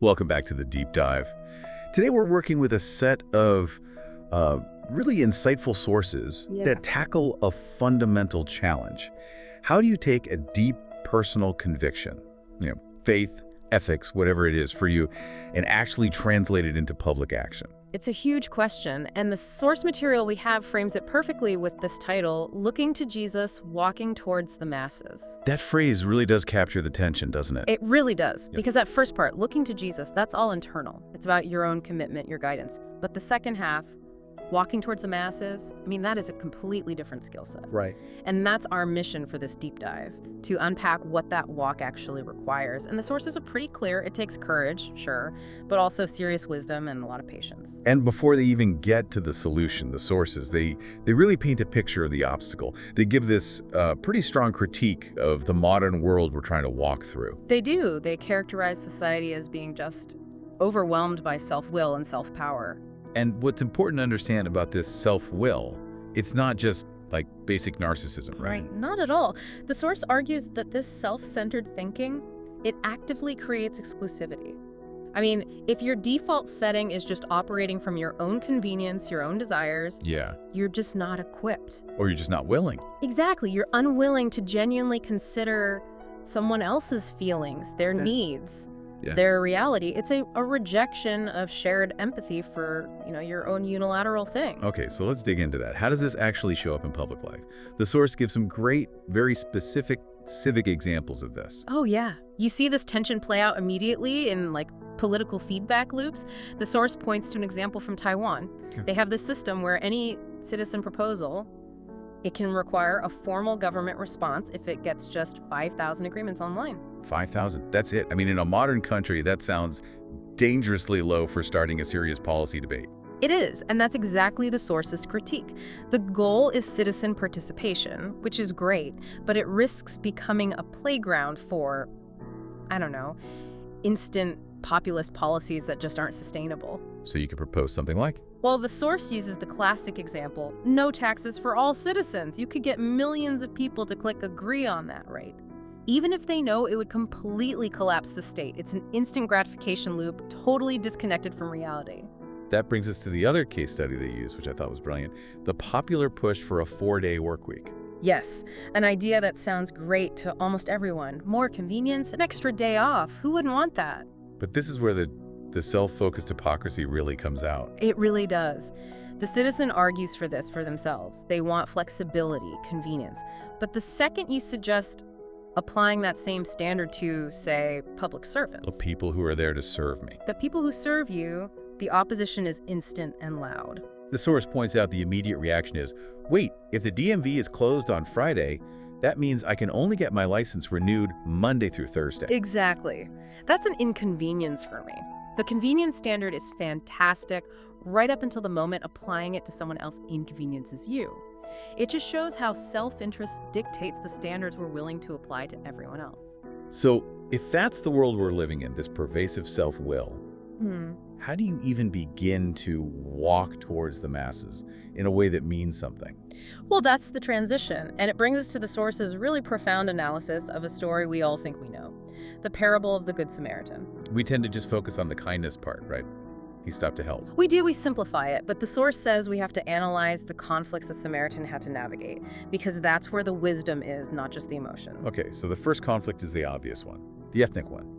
Welcome back to the Deep Dive. Today we're working with a set of really insightful sources that tackle a fundamental challenge. How do you take a deep personal conviction, faith, ethics, whatever it is for you, and actually translate it into public action? It's a huge question, and the source material we have frames it perfectly with this title, Looking to Jesus, Walking Towards the Masses. That phrase really does capture the tension, doesn't it? It really does, because that first part, looking to Jesus, that's all internal. It's about your own commitment, your guidance. But the second half, walking towards the masses, that is a completely different skill set. Right. And that's our mission for this deep dive, to unpack what that walk actually requires. And the sources are pretty clear. It takes courage, sure, but also serious wisdom and a lot of patience. And before they even get to the solution, the sources, they really paint a picture of the obstacle. They give this pretty strong critique of the modern world we're trying to walk through. They do. They characterize society as being just overwhelmed by self-will and self-power. And what's important to understand about this self-will, it's not just like basic narcissism, right? Not at all. The source argues that this self-centered thinking, it actively creates exclusivity. If your default setting is just operating from your own convenience, your own desires, you're just not equipped. Or you're just not willing. Exactly. You're unwilling to genuinely consider someone else's feelings, their needs. Their reality. It's a rejection of shared empathy for, your own unilateral thing. Okay, so let's dig into that. How does this actually show up in public life? The source gives some great, very specific civic examples of this. Oh, yeah. You see this tension play out immediately in, political feedback loops. The source points to an example from Taiwan. They have this system where any citizen proposal, it can require a formal government response if it gets just 5,000 agreements online. 5,000, that's it. In a modern country, that sounds dangerously low for starting a serious policy debate. It is, and that's exactly the source's critique. The goal is citizen participation, which is great, but it risks becoming a playground for, instant populist policies that just aren't sustainable. So you could propose something like? Well, the source uses the classic example, no taxes for all citizens. You could get millions of people to click agree on that, right? Even if they know it would completely collapse the state. It's an instant gratification loop, totally disconnected from reality. That brings us to the other case study they used, which I thought was brilliant, the popular push for a 4-day work week. Yes, an idea that sounds great to almost everyone. More convenience, an extra day off. Who wouldn't want that? But this is where the self-focused hypocrisy really comes out. It really does. The citizen argues for this for themselves. They want flexibility, convenience. But the second you suggest applying that same standard to, say, public servants, The people who are there to serve me. the people who serve you, the opposition is instant and loud. The source points out the immediate reaction is, wait, if the DMV is closed on Friday, that means I can only get my license renewed Monday through Thursday. Exactly. That's an inconvenience for me. The convenience standard is fantastic right up until the moment applying it to someone else inconveniences you. It just shows how self-interest dictates the standards we're willing to apply to everyone else. So if that's the world we're living in, this pervasive self-will, how do you even begin to walk towards the masses in a way that means something? Well, that's the transition, and it brings us to the source's really profound analysis of a story we all think we know, the parable of the Good Samaritan. We tend to just focus on the kindness part, right? He stopped to help. We simplify it, but the source says we have to analyze the conflicts the Samaritan had to navigate, because that's where the wisdom is, not just the emotion. Okay, so the first conflict is the obvious one, the ethnic one.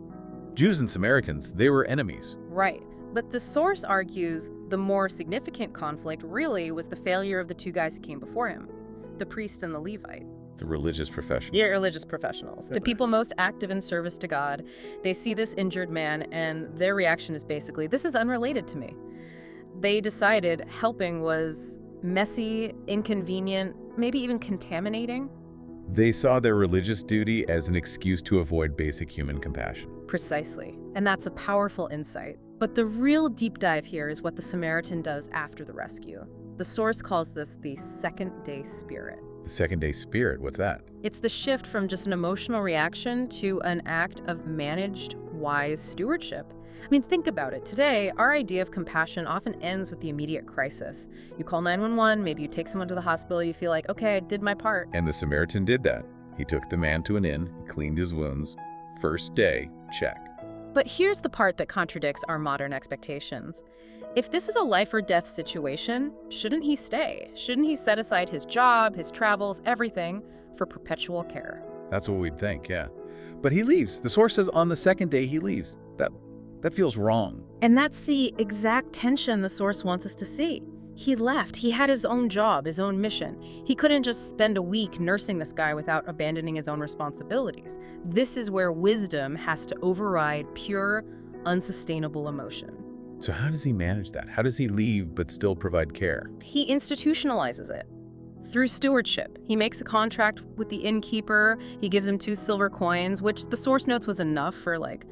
Jews and Samaritans, they were enemies. Right. But the source argues the more significant conflict really was the failure of the two guys who came before him, the priest and the Levite. The religious professionals. Yeah, religious professionals. The people most active in service to God. They see this injured man, and their reaction is basically, this is unrelated to me. They decided helping was messy, inconvenient, maybe even contaminating. They saw their religious duty as an excuse to avoid basic human compassion. Precisely. And that's a powerful insight. But the real deep dive here is what the Samaritan does after the rescue. The source calls this the second-day spirit. The second-day spirit, what's that? It's the shift from just an emotional reaction to an act of managed, wise stewardship. Think about it. Today, our idea of compassion often ends with the immediate crisis. You call 911, maybe you take someone to the hospital, you feel like, okay, I did my part. And the Samaritan did that. He took the man to an inn, cleaned his wounds. First day, check. But here's the part that contradicts our modern expectations. If this is a life or death situation, shouldn't he stay? Shouldn't he set aside his job, his travels, everything for perpetual care? That's what we'd think, yeah. But he leaves. The source says on the second day he leaves. That feels wrong. And that's the exact tension the source wants us to see. He left. He had his own job, his own mission. He couldn't just spend a week nursing this guy without abandoning his own responsibilities. This is where wisdom has to override pure, unsustainable emotion. So how does he manage that? How does he leave but still provide care? He institutionalizes it through stewardship. He makes a contract with the innkeeper. He gives him 2 silver coins, which the source notes was enough for like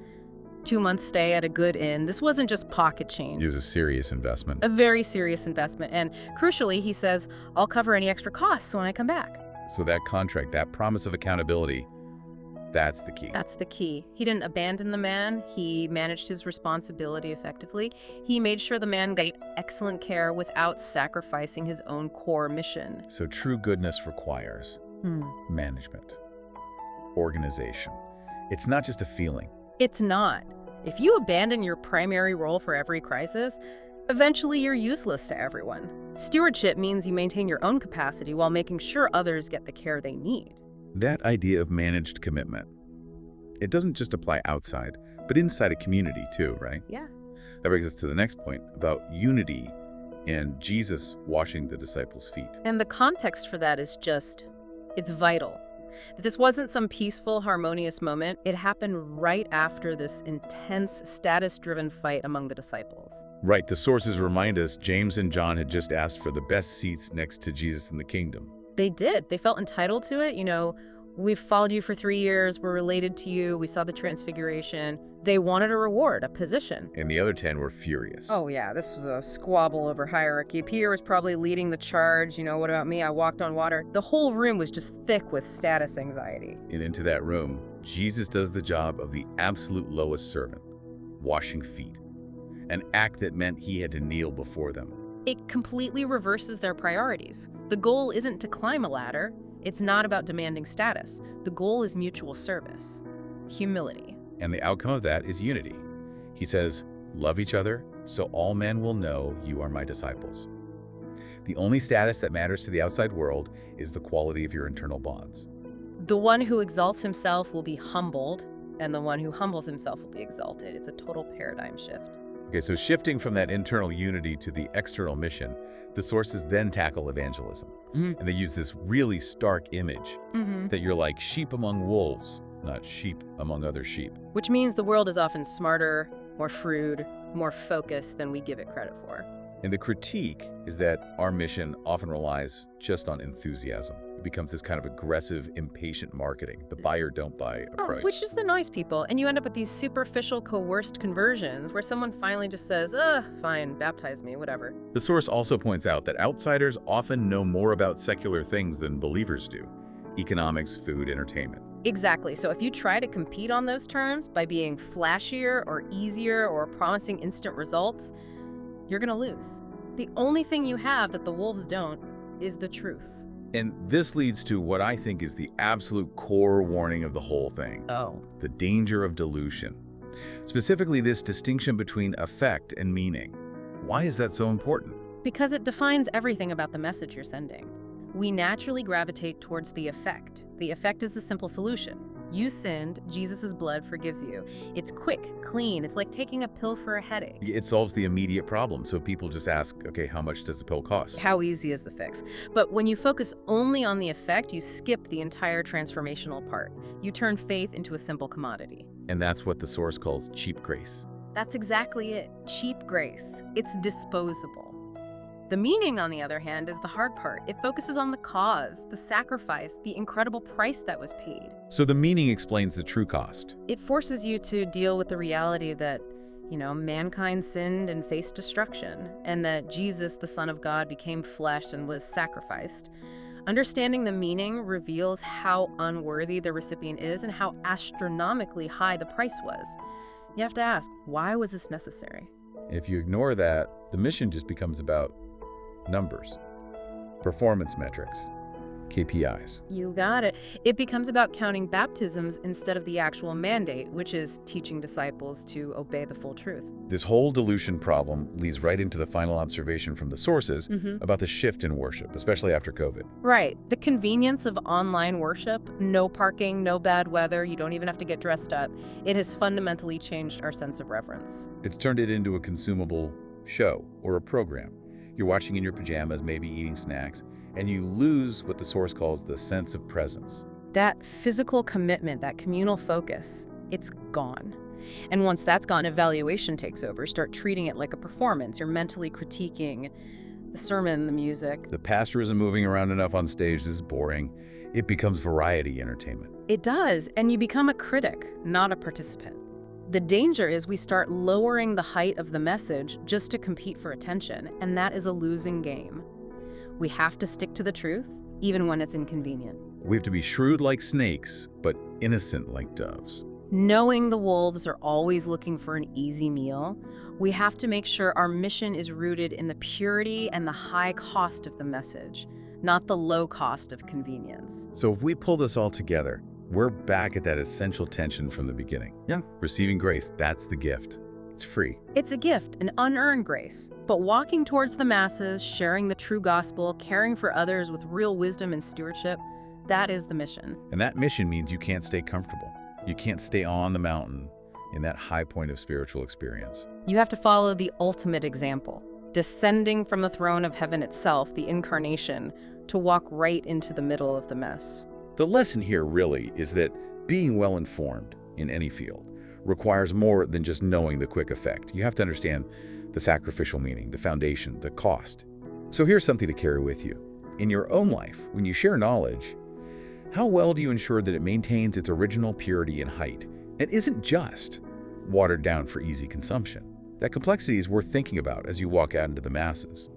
2 months stay at a good inn. This wasn't just pocket change. It was a serious investment. A very serious investment. And crucially, he says, I'll cover any extra costs when I come back. So that contract, that promise of accountability, that's the key. That's the key. He didn't abandon the man. He managed his responsibility effectively. He made sure the man got excellent care without sacrificing his own core mission. So true goodness requires management, organization. It's not just a feeling. It's not. If you abandon your primary role for every crisis, eventually you're useless to everyone. Stewardship means you maintain your own capacity while making sure others get the care they need. That idea of managed commitment, it doesn't just apply outside, but inside a community too, right? Yeah. That brings us to the next point about unity and Jesus washing the disciples' feet. And the context for that is just, it's vital. This wasn't some peaceful, harmonious moment. It happened right after this intense, status-driven fight among the disciples. Right, the sources remind us James and John had just asked for the best seats next to Jesus in the kingdom. They did. They felt entitled to it. You know, we've followed you for 3 years. We're related to you. We saw the transfiguration. They wanted a reward, a position. And the other 10 were furious. Oh, yeah. This was a squabble over hierarchy. Peter was probably leading the charge. You know, what about me? I walked on water. The whole room was just thick with status anxiety. And into that room, Jesus does the job of the absolute lowest servant, washing feet. An act that meant he had to kneel before them. It completely reverses their priorities. The goal isn't to climb a ladder. It's not about demanding status. The goal is mutual service, humility. And the outcome of that is unity. He says, love each other so all men will know you are my disciples. The only status that matters to the outside world is the quality of your internal bonds. The one who exalts himself will be humbled, and the one who humbles himself will be exalted. It's a total paradigm shift. Okay, so shifting from that internal unity to the external mission, the sources then tackle evangelism. And they use this really stark image that you're like sheep among wolves, not sheep among other sheep. Which means the world is often smarter, more shrewd, more focused than we give it credit for. And the critique is that our mission often relies just on enthusiasm. It becomes this kind of aggressive, impatient marketing, the buy or don't buy approach. Which just annoys people, and you end up with these superficial, coerced conversions where someone finally just says, fine, baptize me, whatever. The source also points out that outsiders often know more about secular things than believers do. Economics, food, entertainment. Exactly. So if you try to compete on those terms by being flashier or easier or promising instant results, you're gonna lose. The only thing you have that the wolves don't is the truth. And this leads to what I think is the absolute core warning of the whole thing. The danger of dilution. Specifically, this distinction between effect and meaning. Why is that so important? Because it defines everything about the message you're sending. We naturally gravitate towards the effect. The effect is the simple solution. You sinned, Jesus' blood forgives you. It's quick, clean, it's like taking a pill for a headache. It solves the immediate problem, so people just ask, okay, how much does the pill cost? How easy is the fix? But when you focus only on the effect, you skip the entire transformational part. You turn faith into a simple commodity. And that's what the source calls cheap grace. That's exactly it, cheap grace. It's disposable. The meaning, on the other hand, is the hard part. It focuses on the cause, the sacrifice, the incredible price that was paid. So the meaning explains the true cost. It forces you to deal with the reality that, mankind sinned and faced destruction, and that Jesus, the Son of God, became flesh and was sacrificed. Understanding the meaning reveals how unworthy the recipient is and how astronomically high the price was. You have to ask, why was this necessary? If you ignore that, the mission just becomes about numbers, performance metrics, KPIs. You got it. It becomes about counting baptisms instead of the actual mandate, which is teaching disciples to obey the full truth. This whole dilution problem leads right into the final observation from the sources about the shift in worship, especially after COVID. Right. The convenience of online worship, no parking, no bad weather, you don't even have to get dressed up. It has fundamentally changed our sense of reverence. It's turned it into a consumable show or a program. You're watching in your pajamas, maybe eating snacks, and you lose what the source calls the sense of presence. That physical commitment, that communal focus, it's gone. And once that's gone, evaluation takes over. Start treating it like a performance. You're mentally critiquing the sermon, the music. The pastor isn't moving around enough on stage. This is boring. It becomes variety entertainment. It does, and you become a critic, not a participant. The danger is we start lowering the height of the message just to compete for attention, and that is a losing game. We have to stick to the truth, even when it's inconvenient. We have to be shrewd like snakes, but innocent like doves. Knowing the wolves are always looking for an easy meal, we have to make sure our mission is rooted in the purity and the high cost of the message, not the low cost of convenience. So if we pull this all together, we're back at that essential tension from the beginning. Yeah. Receiving grace, that's the gift. It's free. It's a gift, an unearned grace. But walking towards the masses, sharing the true gospel, caring for others with real wisdom and stewardship, that is the mission. And that mission means you can't stay comfortable. You can't stay on the mountain in that high point of spiritual experience. You have to follow the ultimate example, descending from the throne of heaven itself, the incarnation, to walk right into the middle of the mess. The lesson here really is that being well-informed in any field requires more than just knowing the quick effect. You have to understand the sacrificial meaning, the foundation, the cost. So here's something to carry with you. In your own life, when you share knowledge, how well do you ensure that it maintains its original purity and height and isn't just watered down for easy consumption? That complexity is worth thinking about as you walk out into the masses.